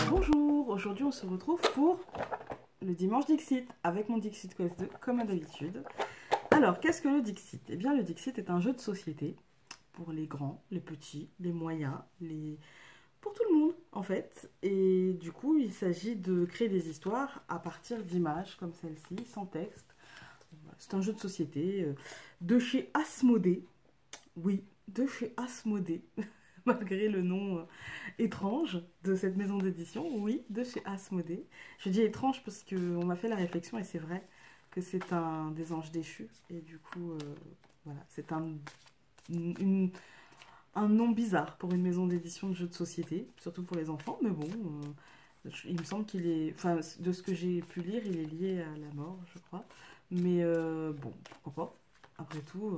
Bonjour, aujourd'hui on se retrouve pour le dimanche Dixit avec mon Dixit Quest 2 comme d'habitude. Alors qu'est-ce que le Dixit? Eh bien le Dixit est un jeu de société pour les grands, les petits, les moyens, pour tout le monde en fait. Et du coup il s'agit de créer des histoires à partir d'images comme celle-ci, sans texte. C'est un jeu de société de chez Asmodée. Oui, de chez Asmodée. Malgré le nom étrange de cette maison d'édition, oui, de chez Asmodée. Je dis étrange parce qu'on m'a fait la réflexion et c'est vrai que c'est un des anges déchus. Et du coup, voilà, c'est un nom bizarre pour une maison d'édition de jeux de société, surtout pour les enfants, mais bon, il me semble qu'il est, enfin, de ce que j'ai pu lire, il est lié à la mort, je crois. Mais bon, pourquoi pas. Après tout,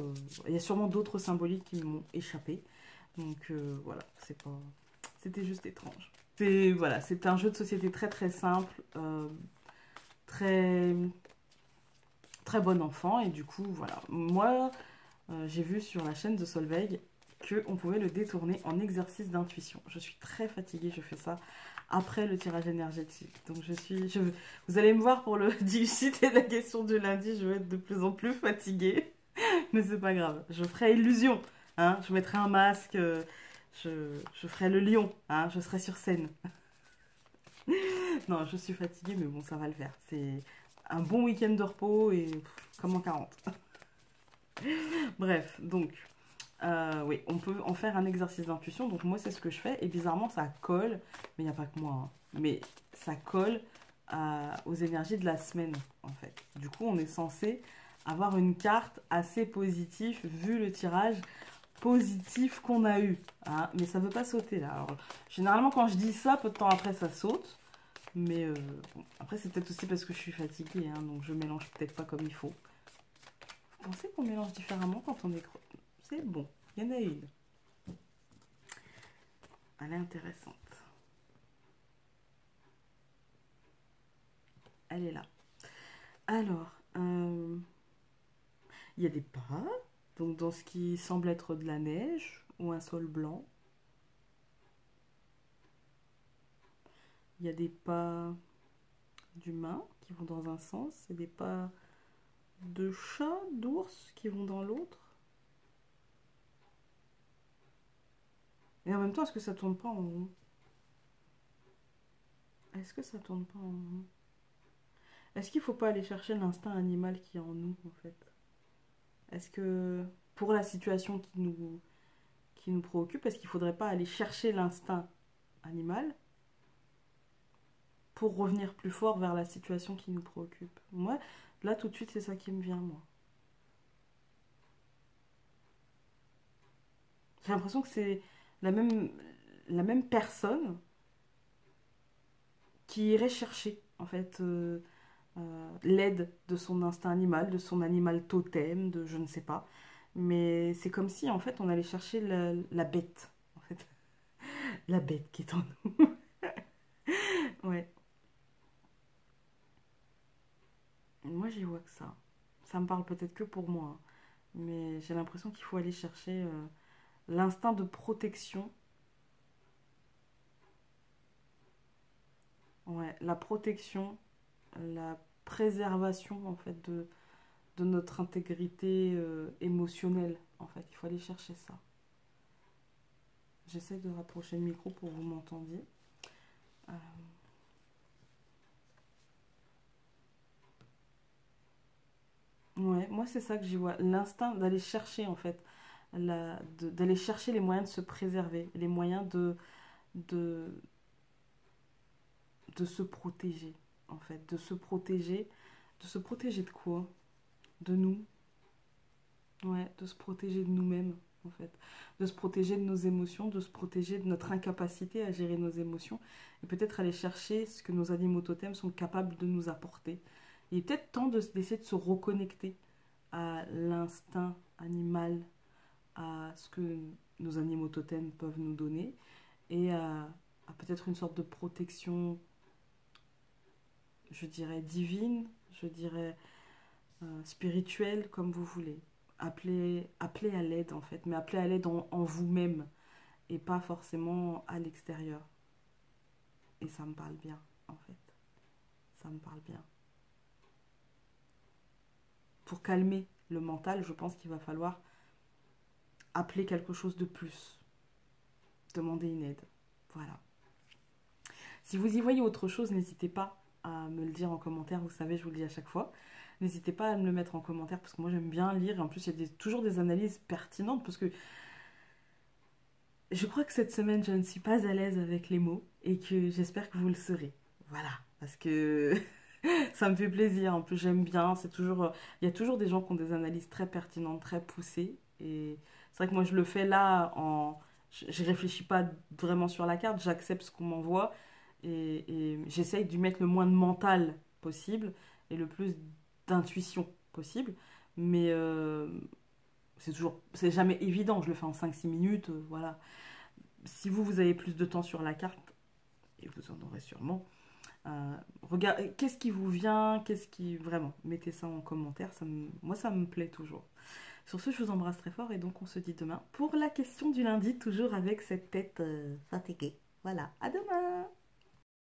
il y a sûrement d'autres symboliques qui m'ont échappé. Donc voilà, c'était juste étrange. Voilà, c'est un jeu de société très très simple, très très bon enfant. Et du coup, voilà, moi j'ai vu sur la chaîne de Solveig qu'on pouvait le détourner en exercice d'intuition. Je suis très fatiguée, je fais ça après le tirage énergétique. Donc vous allez me voir pour le Dixit et la question du lundi, je vais être de plus en plus fatiguée. Mais c'est pas grave, je ferai illusion. Hein, je mettrai un masque, je ferai le lion, hein, je serai sur scène. Non, je suis fatiguée, mais bon, ça va le faire. C'est un bon week-end de repos et comme en 40. Bref, donc, oui, on peut en faire un exercice d'intuition. Donc moi, c'est ce que je fais. Et bizarrement, ça colle, mais il n'y a pas que moi. Hein, mais ça colle aux énergies de la semaine, en fait. Du coup, on est censé avoir une carte assez positive, vu le tirage positif qu'on a eu. Hein, mais ça ne veut pas sauter, là. Alors, généralement, quand je dis ça, peu de temps après, ça saute. Mais bon, après, c'est peut-être aussi parce que je suis fatiguée, hein, donc je mélange peut-être pas comme il faut. Vous pensez qu'on mélange différemment quand on est creux? C'est bon, il y en a une. Elle est intéressante. Elle est là. Alors, il y a des pas, donc dans ce qui semble être de la neige ou un sol blanc. Il y a des pas d'humains qui vont dans un sens et des pas de chats, d'ours qui vont dans l'autre. Et en même temps, est-ce que ça tourne pas en rond? Est-ce que ça tourne pas en rond? Est-ce qu'il faut pas aller chercher l'instinct animal qui est en nous, en fait? Est-ce que, pour la situation qui nous préoccupe, est-ce qu'il faudrait pas aller chercher l'instinct animal pour revenir plus fort vers la situation qui nous préoccupe? Moi, là, tout de suite, c'est ça qui me vient, moi. J'ai l'impression que c'est la même personne qui irait chercher, en fait, l'aide de son instinct animal, de son animal totem, de je ne sais pas. Mais c'est comme si, en fait, on allait chercher la bête, en fait. La bête qui est en nous. Ouais. Moi, j'y vois que ça. Ça me parle peut-être que pour moi, hein. Mais j'ai l'impression qu'il faut aller chercher l'instinct de protection. Ouais, la protection, la préservation, en fait, de notre intégrité émotionnelle. En fait, il faut aller chercher ça. J'essaie de rapprocher le micro pour que vous m'entendiez. Euh, Ouais, moi c'est ça que j'y vois. L'instinct d'aller chercher en fait, d'aller chercher les moyens de se préserver, les moyens de, de se protéger en fait, de se protéger de quoi? De nous, ouais, de se protéger de nous-mêmes en fait, de se protéger de nos émotions, de se protéger de notre incapacité à gérer nos émotions et peut-être aller chercher ce que nos animaux totems sont capables de nous apporter. Il est peut-être temps d'essayer de se reconnecter à l'instinct animal, à ce que nos animaux totems peuvent nous donner et à peut-être une sorte de protection, je dirais divine, je dirais spirituel, comme vous voulez. Appelez à l'aide en fait, mais appelez à l'aide en vous-même et pas forcément à l'extérieur. Et ça me parle bien en fait. Ça me parle bien. Pour calmer le mental, je pense qu'il va falloir appeler quelque chose de plus. Demander une aide. Voilà. Si vous y voyez autre chose, n'hésitez pas à me le dire en commentaire. Vous savez, je vous le dis à chaque fois. N'hésitez pas à me le mettre en commentaire parce que moi j'aime bien lire. Et en plus, il y a toujours des analyses pertinentes parce que je crois que cette semaine, je ne suis pas à l'aise avec les mots et que j'espère que vous le serez. Voilà. Parce que ça me fait plaisir. En plus, j'aime bien. C'est toujours, il y a toujours des gens qui ont des analyses très pertinentes, très poussées. Et c'est vrai que moi, je le fais là en. Je réfléchis pas vraiment sur la carte. J'accepte ce qu'on m'envoie et j'essaye d'y mettre le moins de mental possible et le plus d'intuition possible. Mais c'est jamais évident. Je le fais en 5-6 minutes. Voilà. Si vous avez plus de temps sur la carte, et vous en aurez sûrement, regardez, qu'est-ce qui vous vient, qu'est-ce qui... Vraiment, mettez ça en commentaire, moi ça me plaît toujours. Sur ce, je vous embrasse très fort et donc on se dit demain pour la question du lundi, toujours avec cette tête fatiguée. Voilà, à demain!